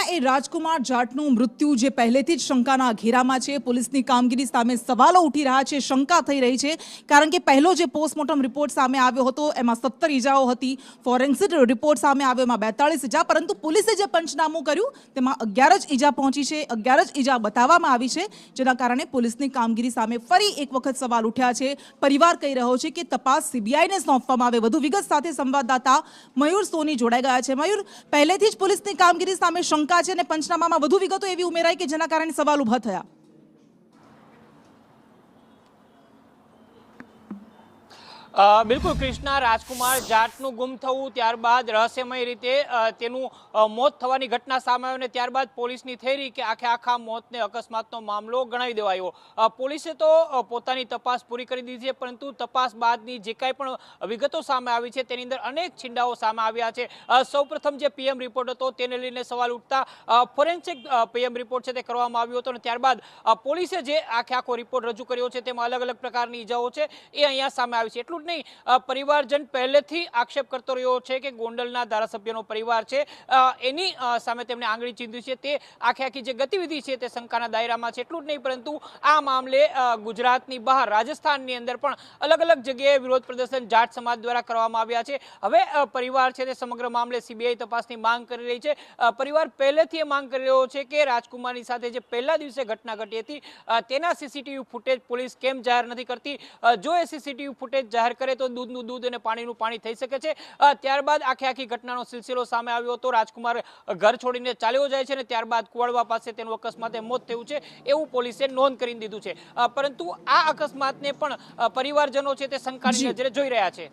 એ રાજકુમાર જાટનું મૃત્યુ જે પહેલેથી જ શંકાના ઘેરામાં છે, પોલીસની કામગીરી સામે સવાલો ઉઠી રહ્યા છે, શંકા થઈ રહી છે, કારણ કે પહેલો જે પોસ્ટમોર્ટમ રિપોર્ટ સામે આવ્યો હતો એમાં 17 ઈજાઓ હતી, ફોરેન્સિક રિપોર્ટ સામે આવ્યો એમાં 42 ઈજા, પરંતુ પોલીસે જે પંચનામું કર્યું તેમાં 11 જ ઈજા પહોંચી છે, 11 જ ઈજા બતાવવામાં આવી છે, જેના કારણે પોલીસની કામગીરી સામે ફરી એક વખત સવાલ ઉઠ્યા છે। પરિવાર કહી રહ્યો છે કે તપાસ સીબીઆઈને સોંપવામાં આવે। વધુ વિગત સાથે સંવાદદાતા મયુર સોની જોડાઈ ગયા છે। મયુર, પહેલેથી જ પોલીસની કામગીરી સામે શંકા છે અને પંચનામામાં વધુ વિગતો એવી ઉમેરાઈ કે જેના કારણે સવાલ ઉભા થયા। બિલકુલ કૃષ્ણા, રાજકુમાર જાટનું ગુમ થવું, ત્યારબાદ રહસ્યમય રીતે તેનું મોત થવાની ઘટના સામે આવી અને ત્યારબાદ પોલીસની થઈ રહી કે આખા મોતને અકસ્માતનો મામલો ગણાવી દેવાયો। પોલીસે તો પોતાની તપાસ પૂરી કરી દીધી છે, પરંતુ તપાસ બાદની જે કાંઈ પણ વિગતો સામે આવી છે તેની અંદર અનેક છિંડાઓ સામે આવ્યા છે। સૌપ્રથમ જે પીએમ રિપોર્ટ હતો તેને લઈને સવાલ ઉઠતા ફોરેન્સિક પીએમ રિપોર્ટ છે તે કરવામાં આવ્યો હતો અને ત્યારબાદ પોલીસે જે આખો રિપોર્ટ રજૂ કર્યો છે તેમાં અલગ અલગ પ્રકારની ઈજાઓ છે એ અહીંયા સામે આવી છે। એટલું નહીં, પરિવારજન પહેલેથી આક્ષેપ કરતો રહ્યો છે કે ગોંડલના ધારાસભ્યનો પરિવાર છે એની સામે તેમણે આંગળી ચીંધી છે, તે આખી જે ગતિવિધિ છે તે શંકાના દાયરામાં છે। એટલું જ નહીં, પરંતુ આ મામલે ગુજરાતની બહાર રાજસ્થાનની અંદર પણ અલગ અલગ જગ્યાએ વિરોધ પ્રદર્શન જાટ સમાજ દ્વારા કરવામાં આવ્યા છે। હવે પરિવાર છે તે સમગ્ર મામલે સીબીઆઈ તપાસની માંગ કરી રહી છે। પરિવાર પહેલેથી એ માંગ કરી રહ્યો છે કે રાજકુમારની સાથે જે પહેલા દિવસે ઘટના ઘટી હતી તેના સીસીટીવી ફૂટેજ પોલીસ કેમ જાહેર નથી કરતી? જો એ સીસીટીવી ફૂટેજ જાહેર કરે તો દૂધનું દૂધ અને પાણીનું પાણી થઈ શકે છે। ત્યારબાદ આખી ઘટનાનો સિલસિલો સામે આવ્યો હતો। રાજકુમાર ઘર છોડીને ચાલ્યો જાય છે અને ત્યારબાદ કુવાડવા પાસે તેનું અકસ્માતે મોત થયું છે એવું પોલીસે નોંધ કરી દીધું છે, પરંતુ આ અકસ્માતને પણ પરિવારજનો છે તે શંકાની નજરે જોઈ રહ્યા છે।